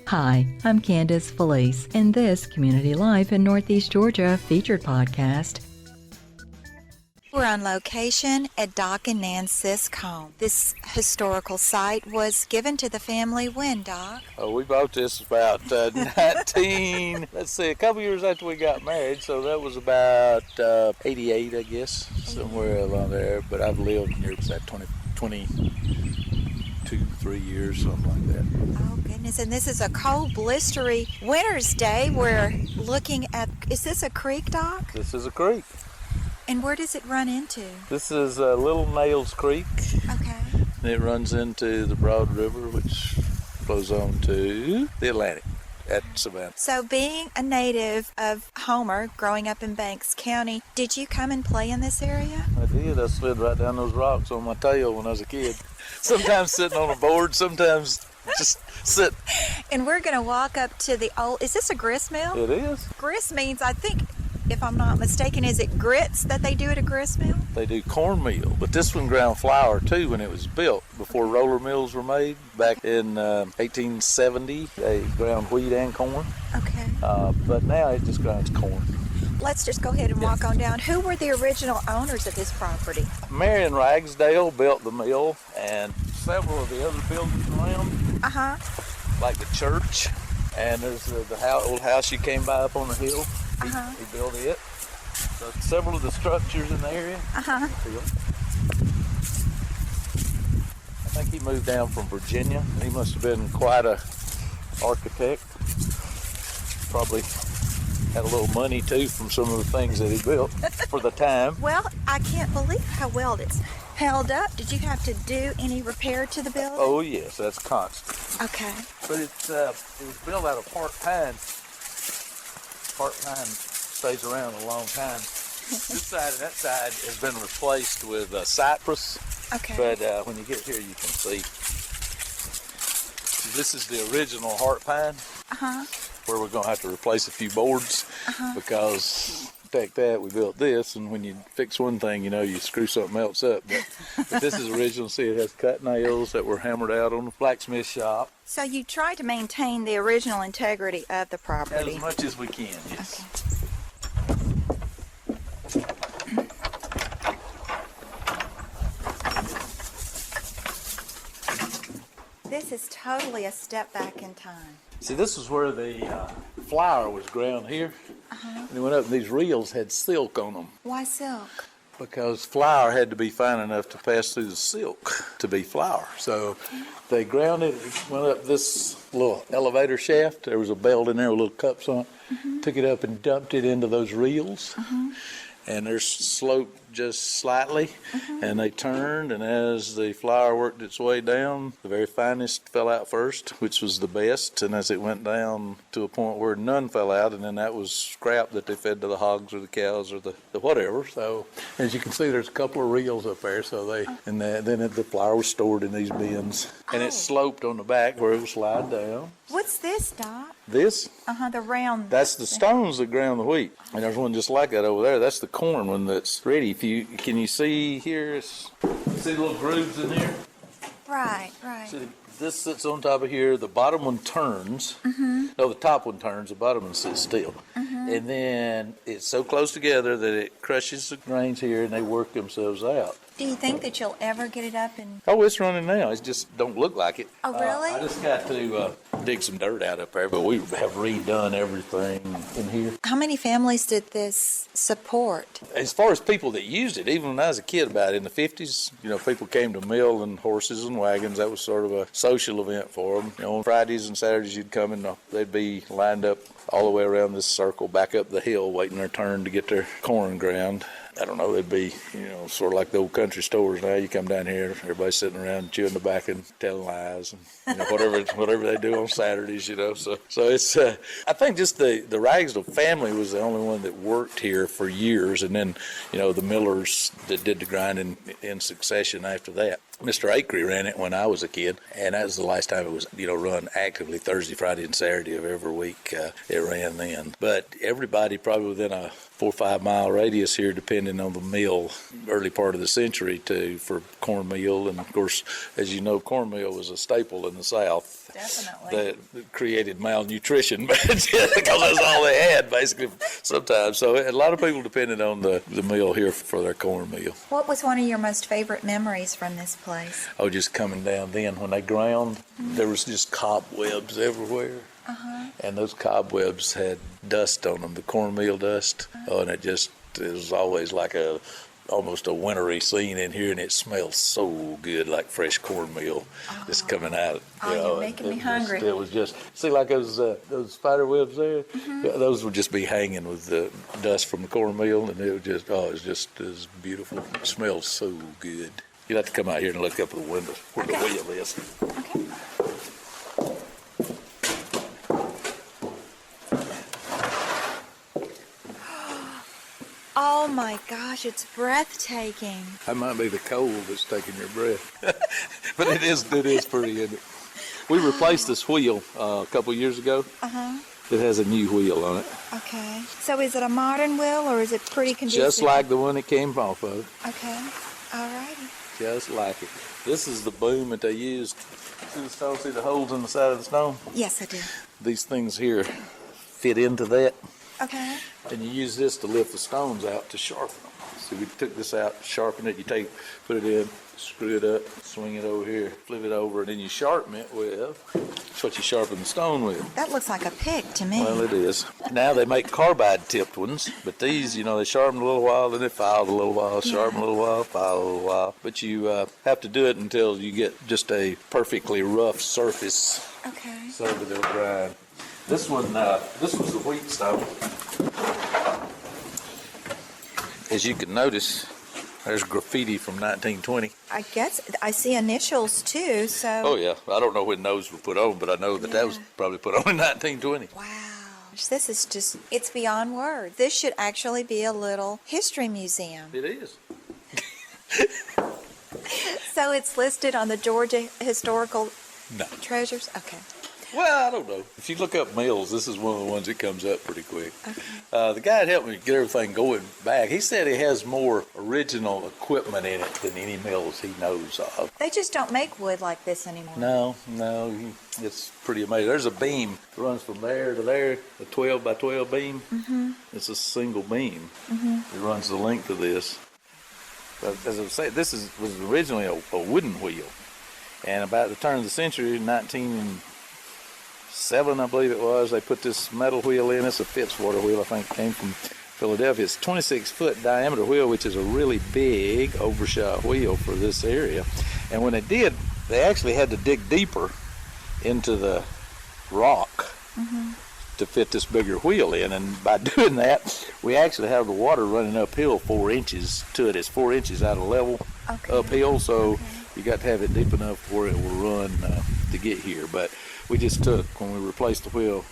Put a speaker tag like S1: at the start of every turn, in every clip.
S1: Hi, I'm Candace Felice, and this Community Life in Northeast Georgia featured podcast.
S2: We're on location at Doc and Nan Sisk home. This historical site was given to the family when, Doc?
S3: Oh, we bought this about a couple years after we got married, so that was about 88, I guess, somewhere along there. But I've lived here for about 3 years, something like that.
S2: Oh, goodness. And this is a cold, blistery winter's day. We're looking at, is this a creek, Doc?
S3: This is a creek.
S2: And where does it run into?
S3: This is Little Nails Creek.
S2: Okay.
S3: And it runs into the Broad River, which flows on to the Atlantic at Savannah.
S2: So being a native of Homer, growing up in Banks County, did you come and play in this area?
S3: I did. I slid right down those rocks on my tail when I was a kid. Sometimes sitting on a board, sometimes just sitting.
S2: And we're going to walk up to the old, is this a grist mill?
S3: It is.
S2: Grist means, I think, if I'm not mistaken, is it grits that they do at a grist mill?
S3: They do cornmeal, but this one ground flour too when it was built before roller mills were made back in 1870. They ground wheat and corn.
S2: Okay.
S3: But now it just grinds corn.
S2: Let's just go ahead and walk on down. Who were the original owners of this property?
S3: Mary and Ragsdale built the mill, and several of the other buildings around, like the church, and there's the old house you came by up on the hill. He built it. So several of the structures in the area. I think he moved down from Virginia. He must have been quite a architect. Probably had a little money too from some of the things that he built for the time.
S2: Well, I can't believe how well it's held up. Did you have to do any repair to the building?
S3: Oh yes, that's constant.
S2: Okay.
S3: But it was built out of part pine. Part pine stays around a long time. This side and that side has been replaced with cypress.
S2: Okay.
S3: But when you get here, you can see. This is the original heart pine. Where we're going to have to replace a few boards because take that, we built this, and when you fix one thing, you know, you screw something else up. But this is original. See, it has cut nails that were hammered out on the blacksmith shop.
S2: So you try to maintain the original integrity of the property?
S3: As much as we can, yes.
S2: Okay. This is totally a step back in time.
S3: See, this is where the flour was ground here. And it went up, and these reels had silk on them.
S2: Why silk?
S3: Because flour had to be fine enough to pass through the silk to be flour. So they ground it, went up this little elevator shaft. There was a belt in there with little cups on it. Took it up and dumped it into those reels. And they're sloped just slightly, and they turned, and as the flour worked its way down, the very finest fell out first, which was the best, and as it went down to a point where none fell out, and then that was scrap that they fed to the hogs or the cows or the whatever. So as you can see, there's a couple of reels up there, so then the flour was stored in these bins, and it sloped on the back where it would slide down.
S2: What's this, Doc?
S3: This?
S2: The round.
S3: That's the stones that ground the wheat. And there's one just like that over there. That's the corn one that's ready. Can you see here? See the little grooves in here?
S2: Right.
S3: See, this sits on top of here. The bottom one turns. No, the top one turns. The bottom one sits still. And then it's so close together that it crushes the grains here, and they work themselves out.
S2: Do you think that you'll ever get it up and...
S3: Oh, it's running now. It just don't look like it.
S2: Oh, really?
S3: I just got to dig some dirt out up there, but we have redone everything in here.
S2: How many families did this support?
S3: As far as people that used it, even when I was a kid, about in the 50s, people came to mill and horses and wagons. That was sort of a social event for them. On Fridays and Saturdays, you'd come and they'd be lined up all the way around this circle, back up the hill, waiting their turn to get their corn ground. I don't know, it'd be, sort of like the old country stores now. You come down here, everybody's sitting around chewing tobacco and telling lies and whatever they do on Saturdays, So it's, I think just the Ragsdale family was the only one that worked here for years, and then, the millers that did the grinding in succession after that. Mr. Akery ran it when I was a kid, and that was the last time it was, run actively Thursday, Friday, and Saturday of every week. It ran then. But everybody probably within a 4 or 5 mile radius here, depending on the mill, early part of the century for cornmeal. And of course, as you know, cornmeal was a staple in the South.
S2: Definitely.
S3: that created malnutrition, because that's all they had basically sometimes. So a lot of people depended on the mill here for their cornmeal.
S2: What was one of your most favorite memories from this place?
S3: Oh, just coming down then when they ground, there was just cobwebs everywhere. And those cobwebs had dust on them, the cornmeal dust. Oh, and it was always like almost a wintry scene in here, and it smells so good, like fresh cornmeal just coming out.
S2: You're making me hungry.
S3: It was just, see, like those spider webs there, those would just be hanging with the dust from the cornmeal, and it was just as beautiful. It smells so good. You'd have to come out here and look up the window where the wheel is.
S2: Okay. Oh my gosh, it's breathtaking.
S3: That might be the cold that's taking your breath. But it is pretty, isn't it? We replaced this wheel a couple years ago. It has a new wheel on it.
S2: Okay. So is it a modern wheel or is it pretty condition?
S3: Just like the one it came off of.
S2: Okay. All righty.
S3: Just like it. This is the boom that they used. See the stone? See the holes in the side of the stone?
S2: Yes, I do.
S3: These things here fit into that.
S2: Okay.
S3: And you use this to lift the stones out to sharpen them. So we took this out, sharpen it, put it in, screw it up, swing it over here, flip it over, and then you sharpen it with, that's what you sharpen the stone with.
S2: That looks like a pick to me.
S3: Well, it is. Now they make carbide tipped ones, but these, they sharpen a little while, then they file a little while, sharpen a little while, file a little while. But you have to do it until you get just a perfectly rough surface.
S2: Okay.
S3: So that they'll grind. This one, this was the wheat stone. As you can notice, there's graffiti from 1920.
S2: I guess I see initials too, so.
S3: Oh yeah, I don't know when those were put on, but I know that was probably put on in 1920.
S2: Wow. This is it's beyond words. This should actually be a little history museum.
S3: It is.
S2: So it's listed on the Georgia Historical Treasures? Okay.
S3: Well, I don't know. If you look up mills, this is one of the ones that comes up pretty quick.
S2: Okay.
S3: The guy that helped me get everything going back, he said he has more original equipment in it than any mills he knows of.
S2: They just don't make wood like this anymore.
S3: No, it's pretty amazing. There's a beam that runs from there to there, a 12 by 12 beam. It's a single beam. It runs the length of this. But as I say, this was originally a wooden wheel. And about the turn of the century, 1907, I believe it was, they put this metal wheel in. It's a Fitzwater wheel, I think, came from Philadelphia. It's a 26-foot diameter wheel, which is a really big overshot wheel for this area. And when they did, they actually had to dig deeper into the rock to fit this bigger wheel in. And by doing that, we actually have the water running uphill 4 inches to it. It's 4 inches out of level uphill, so you got to have it deep enough where it will run to get here. But we just took, when we replaced the wheel,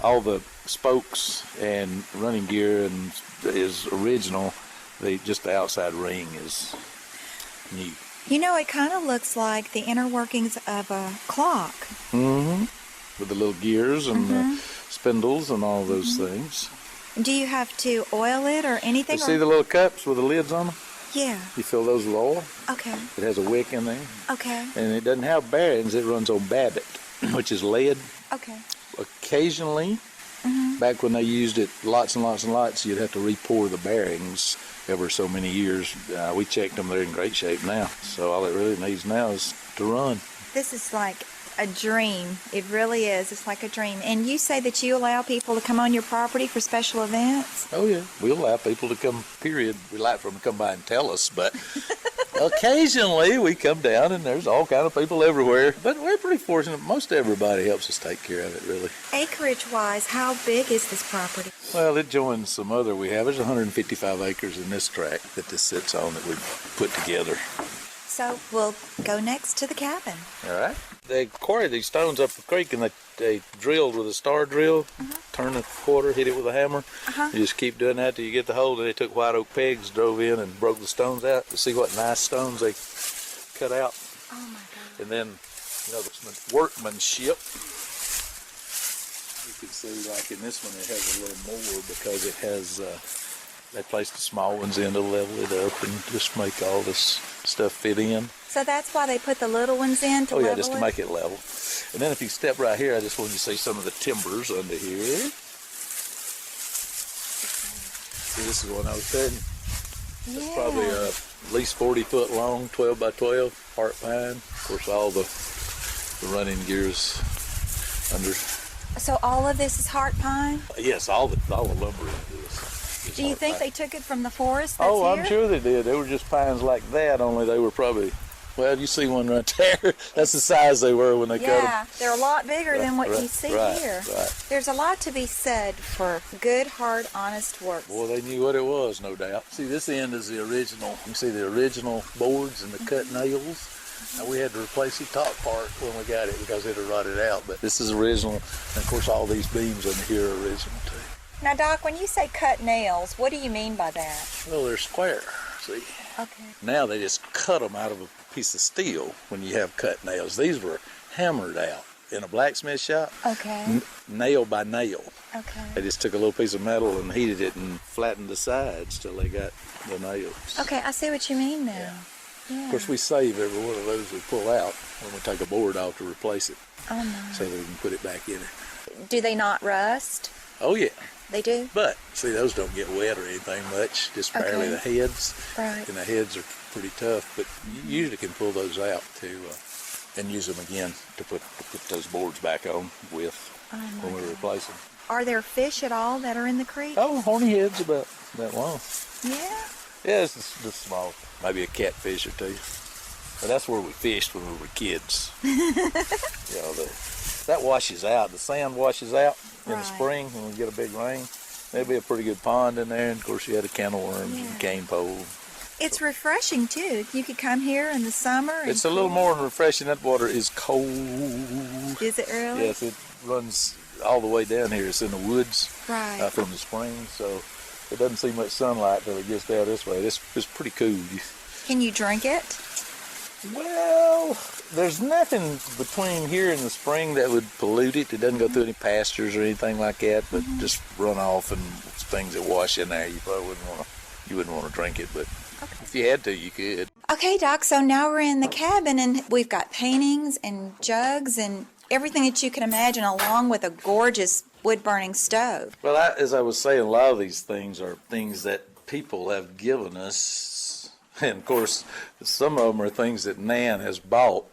S3: all the spokes and running gear and is original. Just the outside ring is new.
S2: It kind of looks like the inner workings of a clock.
S3: With the little gears and the spindles and all those things.
S2: Do you have to oil it or anything?
S3: You see the little cups with the lids on them?
S2: Yeah.
S3: You fill those with oil.
S2: Okay.
S3: It has a wick in there.
S2: Okay.
S3: And it doesn't have bearings. It runs on Babbitt, which is lead.
S2: Okay.
S3: Occasionally, back when they used it lots and lots and lots, you'd have to re-pour the bearings every so many years. We checked them. They're in great shape now. So all it really needs now is to run.
S2: This is like a dream. It really is. It's like a dream. And you say that you allow people to come on your property for special events?
S3: Oh, yeah. We allow people to come, period. We like for them to come by and tell us, but occasionally we come down and there's all kind of people everywhere. But we're pretty fortunate. Most everybody helps us take care of it, really.
S2: Acreage-wise, how big is this property?
S3: Well, it joins some other we have. There's 155 acres in this tract that this sits on that we've put together.
S2: So we'll go next to the cabin.
S3: All right. They quarried these stones up the creek and they drilled with a star drill, turn a quarter, hit it with a hammer. You just keep doing that till you get the hole. And they took white oak pegs, drove in and broke the stones out to see what nice stones they cut out.
S2: Oh my God.
S3: And then, the workmanship. You can see like in this one it has a little more because it has They placed the small ones in to level it up and just make all this stuff fit in.
S2: So that's why they put the little ones in to
S3: Oh,
S2: level
S3: yeah, just to
S2: it?
S3: make it level. And then if you step right here, I just wanted you to see some of the timbers under here. See, this is one I was saying. It's probably at least 40 foot long, 12 by 12, heart pine. Of course, all the running gears under.
S2: So all of this is heart pine?
S3: Yes, all the lumber in this.
S2: Do you think they took it from the forest that's
S3: Oh,
S2: here?
S3: I'm sure they did. They were just pines like that, only they were probably, well, you see one right there. That's the size they were when they cut them.
S2: Yeah, they're a lot bigger than what you see here.
S3: Right.
S2: There's a lot to be said for good, hard, honest work.
S3: Boy, they knew what it was, no doubt. See, this end is the original. You can see the original boards and the cut nails. Now, we had to replace the top part when we got it because it had rotted out, but this is original. And, of course, all these beams under here are original, too.
S2: Now, Doc, when you say cut nails, what do you mean by that?
S3: Well, they're square, see.
S2: Okay.
S3: Now they just cut them out of a piece of steel when you have cut nails. These were hammered out in a blacksmith shop,
S2: Okay.
S3: nail by nail.
S2: Okay.
S3: They just took a little piece of metal and heated it and flattened the sides till they got the nails.
S2: Okay, I see what you mean now. Yeah.
S3: Of course, we save every one of those we pull out when we take a board off to replace it,
S2: Oh, my.
S3: so that we can put it back in it.
S2: Do they not rust?
S3: Oh, yeah.
S2: They do?
S3: But, see, those don't get wet or anything much, just barely the heads.
S2: Right.
S3: And the heads are pretty tough, but you usually can pull those out and use them again to put those boards back on with when we replace them.
S2: Are there fish at all that are in the creek?
S3: Oh, horny heads about that long.
S2: Yeah.
S3: Yeah, it's just small. Maybe a catfish or two. But that's where we fished when we were kids. That washes out. The sand washes out in the spring when we get a big rain. There'd be a pretty good pond in there. And, of course, you had a can of worms and cane pole.
S2: It's refreshing, too. You could come here in the summer. And
S3: It's a little more refreshing. That water is cold.
S2: Is it really?
S3: Yes, it runs all the way down here. It's in the woods
S2: Right.
S3: from the spring, so it doesn't see much sunlight till it gets down this way. It's pretty cool.
S2: Can you drink it?
S3: Well, there's nothing between here and the spring that would pollute it. It doesn't go through any pastures or anything like that, but just runoff and things that wash in there. You probably wouldn't want to drink it, but if you had to, you could.
S2: Okay, Doc, so now we're in the cabin, and we've got paintings and jugs and everything that you can imagine, along with a gorgeous wood-burning stove.
S3: Well, as I was saying, a lot of these things are things that people have given us. And, of course, some of them are things that Nan has bought.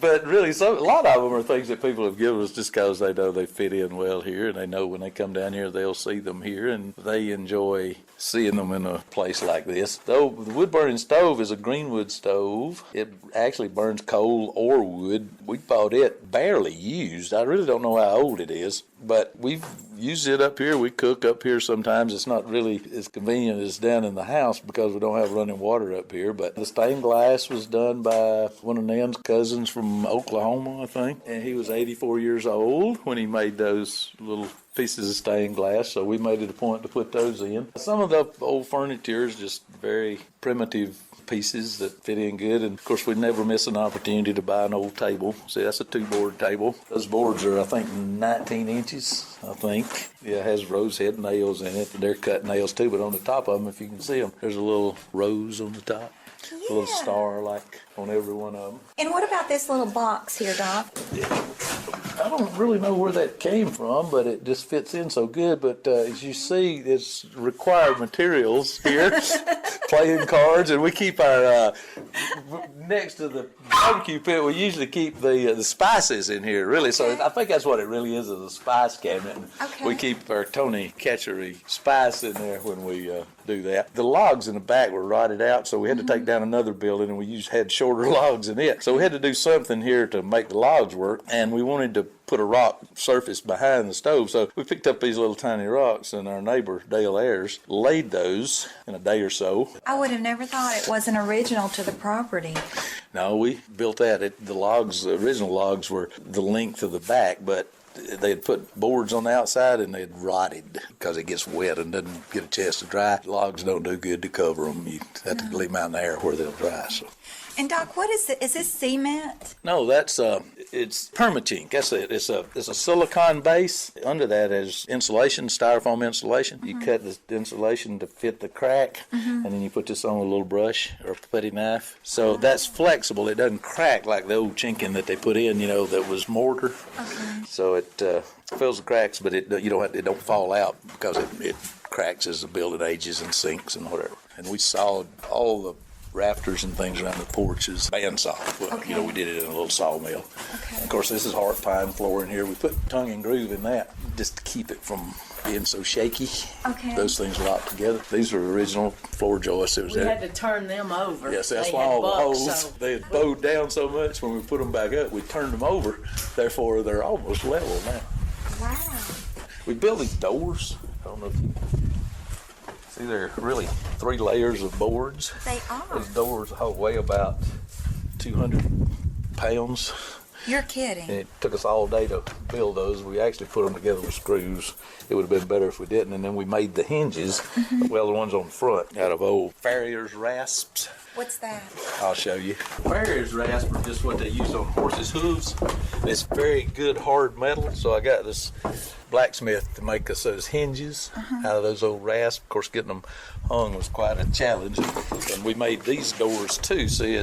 S3: But really, a lot of them are things that people have given us just because they know they fit in well here, and they know when they come down here, they'll see them here, and they enjoy seeing them in a place like this. Though the wood-burning stove is a greenwood stove. It actually burns coal or wood. We bought it barely used. I really don't know how old it is, but we've used it up here. We cook up here sometimes. It's not really as convenient as down in the house because we don't have running water up here, but the stained glass was done by one of Nan's cousins from Oklahoma, I think, and he was 84 years old when he made those little pieces of stained glass, so we made it a point to put those in. Some of the old furniture is just very primitive pieces that fit in good, and of course we never miss an opportunity to buy an old table. See, that's a 2-board table. Those boards are, I think, 19 inches, I think. Yeah, it has rose head nails in it, and they're cut nails too, but on the top of them, if you can see them, there's a little rose on the top. A little star like on every one of them.
S2: And what about this little box here, Doc?
S3: I don't really know where that came from, but it just fits in so good. But as you see, it's required materials here, playing cards, and we keep our next to the barbecue pit. We usually keep the spices in here, really. So I think that's what it really is a spice cabinet. And we keep our Tony Catchery spice in there when we do that. The logs in the back were rotted out, so we had to take down another building, and we had shorter logs in it. So we had to do something here to make the logs work, and we wanted to put a rock surface behind the stove. So we picked up these little tiny rocks, and our neighbor, Dale Ayers, laid those in a day or so.
S2: I would have never thought it was an original to the property.
S3: No, we built that. The original logs were the length of the back, but they had put boards on the outside and they had rotted because it gets wet and doesn't get a chance to dry. Logs don't do good to cover them. You have to leave them out in the air where they'll dry. So.
S2: And Doc, what is it? Is this cement?
S3: No, that's it's permatink. That's it. It's a silicon base. Under that is insulation, styrofoam insulation. You cut the insulation to fit the crack, and then you put this on with a little brush or a putty knife. So that's flexible. It doesn't crack like the old chinking that they put in, that was mortar.
S2: Okay.
S3: So it fills the cracks, but it don't fall out because it cracks as the building ages and sinks and whatever. And we sawed all the rafters and things around the porches bandsaw.
S2: Okay.
S3: We did it in a little sawmill.
S2: Okay.
S3: And of course, this is hard pine floor in here. We put tongue and groove in that just to keep it from being so shaky.
S2: Okay.
S3: Those things locked together. These are original floor joists.
S4: We had to turn them over.
S3: Yes, that's
S4: They
S3: why
S4: had
S3: all the
S4: bucks,
S3: holes,
S4: so-
S3: they had bowed down so much when we put them back up, we turned them over. Therefore, they're almost level now.
S2: Wow.
S3: We built these doors. I don't know if you see, they're really 3 layers of boards.
S2: They are.
S3: Those doors weigh about 200 pounds.
S2: You're kidding.
S3: And it took us all day to build those. We actually put them together with screws. It would have been better if we didn't. And then we made the hinges, well, the ones on the front, out of old farrier's rasps.
S2: What's that?
S3: I'll show you. Farrier's rasp are just what they use on horses' hooves. It's very good hard metal, so I got this blacksmith to make us those hinges out of those old rasps. Of course, getting them hung was quite a challenge. And we made these doors too. See,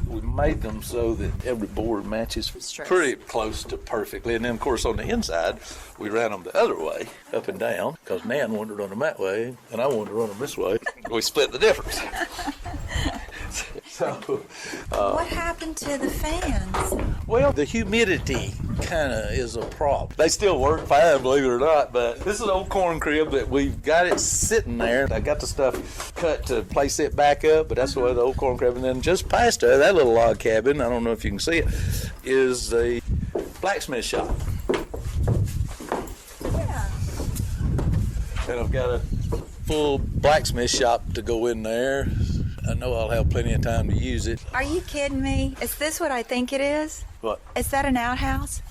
S3: we made them so that every board matches pretty close to perfectly. And then, of course, on the inside, we ran them the other way, up and down, because Nan wanted to run them that way, and I wanted to run them this way. We split the difference. So,
S2: What happened to the fans?
S3: well, the humidity kind of is a problem. They still work fine, believe it or not, but this is an old corn crib that we've got it sitting there. I got the stuff cut to place it back up, but that's the way the old corn crib. And then just past that little log cabin, I don't know if you can see it, is the blacksmith shop.
S2: Yeah.
S3: And I've got a full blacksmith shop to go in there. I know I'll have plenty of time to use it.
S2: Are you kidding me? Is this what I think it is?
S3: What?
S2: Is that an outhouse?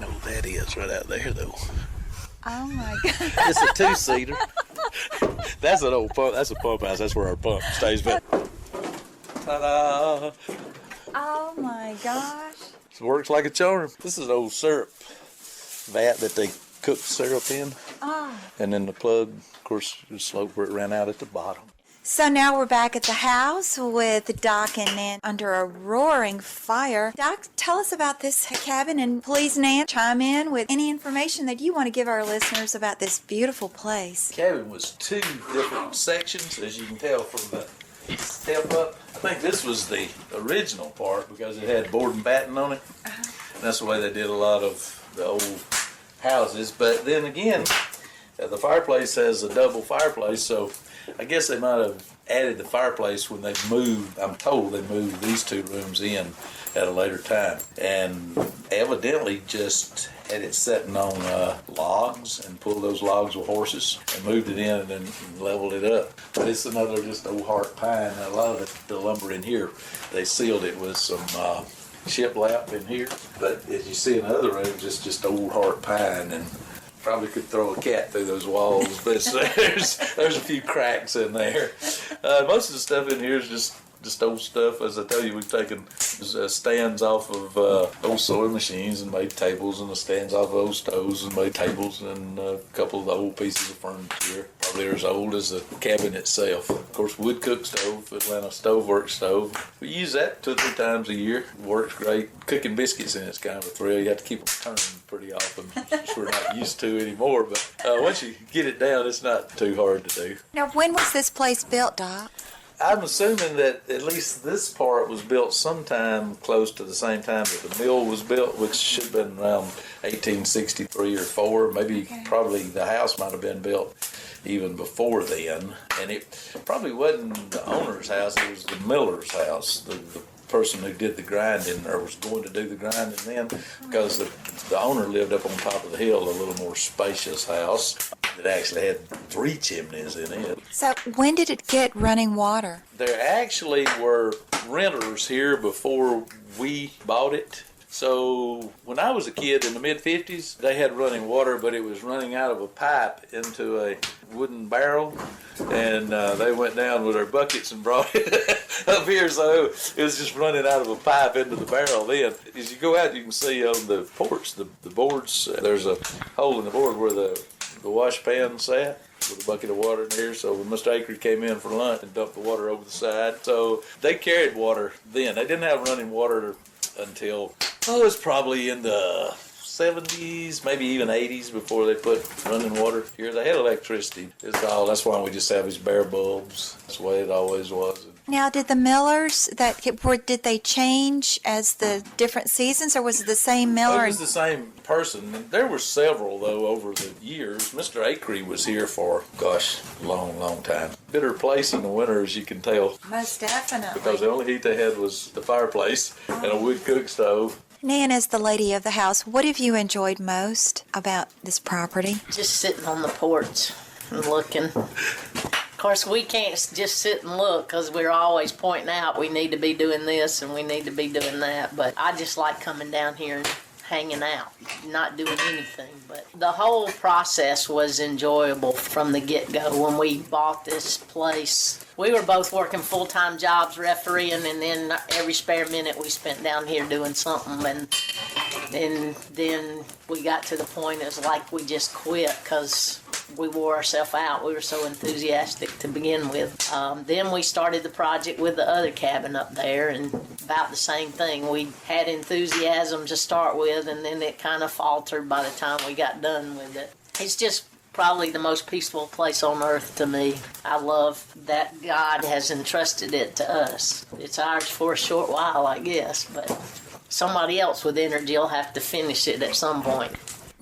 S3: No, that is right out there, though.
S2: Oh my God.
S3: It's a 2-seater. That's an old pump. That's a pump house. That's where our pump stays. But ta-da!
S2: Oh my gosh.
S3: It works like a charm. This is an old syrup vat that they cook syrup in.
S2: Oh.
S3: And then the plug, of course, the slope where it ran out at the bottom.
S2: So now we're back at the house with Doc and Nan under a roaring fire. Doc, tell us about this cabin, and please, Nan, chime in with any information that you want to give our listeners about this beautiful place.
S3: The cabin was 2 different sections, as you can tell from the step up. I think this was the original part because it had board and batten on it. And that's the way they did a lot of the old houses. But then again, the fireplace has a double fireplace, so I guess they might have added the fireplace when they moved. I'm told they moved these 2 rooms in at a later time, and evidently just had it sitting on logs and pulled those logs with horses and moved it in and then leveled it up. But it's another just old hard pine. A lot of the lumber in here, they sealed it with some shiplap in here. But as you see in the other rooms, it's just old hard pine, and probably could throw a cat through those walls, but there's a few cracks in there. Most of the stuff in here is just old stuff. As I tell you, we've taken stands off of old sewing machines and made tables, and the stands off of old stoves and made tables, and a couple of the old pieces of furniture. Probably as old as the cabin itself. Of course, wood cook stove, Atlanta Stoveworks stove. We use that 2 or 3 times a year. It works great. Cooking biscuits in it's kind of a thrill. You have to keep them turning pretty often, which we're not used to anymore. But once you get it down, it's not too hard to do.
S2: Now, when was this place built, Doc?
S3: I'm assuming that at least this part was built sometime close to the same time that the mill was built, which should have been around 1863 or 4. Maybe probably the house might have been built even before then. And it probably wasn't the owner's house, it was the miller's house, the person who did the grinding or was going to do the grinding then, because the owner lived up on top of the hill, a little more spacious house that actually had 3 chimneys in it.
S2: So when did it get running water?
S3: There actually were renters here before we bought it, So when I was a kid in the mid-50s, they had running water, but it was running out of a pipe into a wooden barrel. And they went down with their buckets and brought it up here. So it was just running out of a pipe into the barrel then. As you go out, you can see on the porch, the boards, there's a hole in the board where the wash pan sat with a bucket of water in there. So when Mr. Acre came in for lunch and dumped the water over the side. So they carried water then. They didn't have running water until, it was probably in the 70s, maybe even 80s before they put running water here. They had electricity. That's why we just have these bare bulbs. That's the way it always was.
S2: Now, did the millers did they change as the different seasons, or was it the same miller?
S3: It was the same person. There were several, though, over the years. Mr. Acre was here for, a long, long time. Bitter place in the winter, as you can tell.
S2: Most definitely.
S3: Because the only heat they had was the fireplace and a wood cook stove.
S2: Nan, as the lady of the house, what have you enjoyed most about this property?
S4: Just sitting on the porch and looking. Of course, we can't just sit and look because we're always pointing out we need to be doing this and we need to be doing that. But I just like coming down here and hanging out, not doing anything. But the whole process was enjoyable from the get-go. When we bought this place, we were both working full-time jobs refereeing, and then every spare minute we spent down here doing something. And then we got to the point it was like we just quit because we wore ourselves out. We were so enthusiastic to begin with. Then we started the project with the other cabin up there, and about the same thing. We had enthusiasm to start with, and then it kind of faltered by the time we got done with it. It's just probably the most peaceful place on earth to me. I love that God has entrusted it to us. It's ours for a short while, I guess, but somebody else with energy will have to finish it at some point.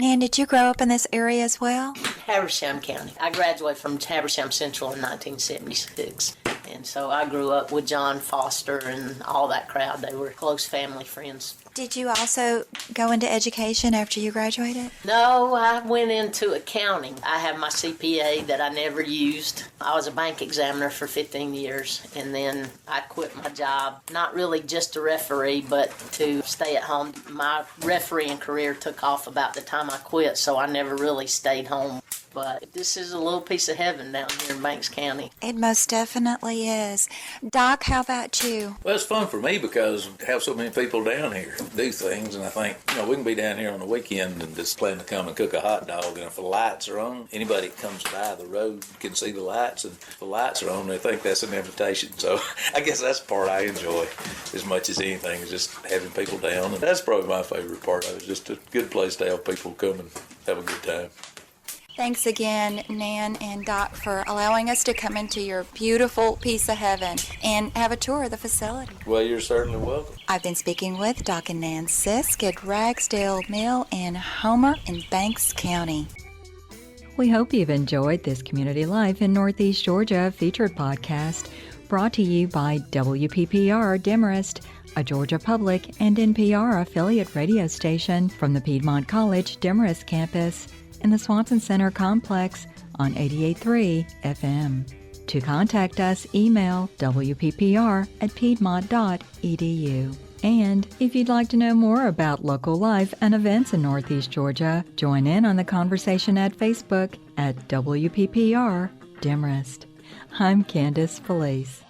S2: Nan, did you grow up in this area as well?
S4: Habersham County. I graduated from Habersham Central in 1976. And so I grew up with John Foster and all that crowd. They were close family friends.
S2: Did you also go into education after you graduated?
S4: No, I went into accounting. I have my CPA that I never used. I was a bank examiner for 15 years, and then I quit my job, not really just to referee, but to stay at home. My refereeing career took off about the time I quit, so I never really stayed home. But this is a little piece of heaven down here in Banks County.
S2: It most definitely is. Doc, how about you?
S3: Well, it's fun for me because we have so many people down here do things, and I think, we can be down here on the weekend and just plan to come and cook a hot dog, and if the lights are on, anybody that comes by the road can see the lights, and if the lights are on, they think that's an invitation. So I guess that's the part I enjoy as much as anything, is just having people down, and that's probably my favorite part of it. It's just a good place to have people come and have a good time.
S2: Thanks again, Nan and Doc, for allowing us to come into your beautiful piece of heaven and have a tour of the facility.
S3: Well, you're certainly welcome.
S2: I've been speaking with Doc and Nan Sisk at Ragsdale Mill in Homer in Banks County.
S1: We hope you've enjoyed this Community Life in Northeast Georgia featured podcast brought to you by WPPR Demarest, a Georgia Public and NPR affiliate radio station from the Piedmont College Demarest campus in the Swanson Center complex on 88.3 FM. To contact us, email wppr@piedmont.edu. And if you'd like to know more about local life and events in Northeast Georgia, join in on the conversation at Facebook at WPPR Demarest. I'm Candace Felice.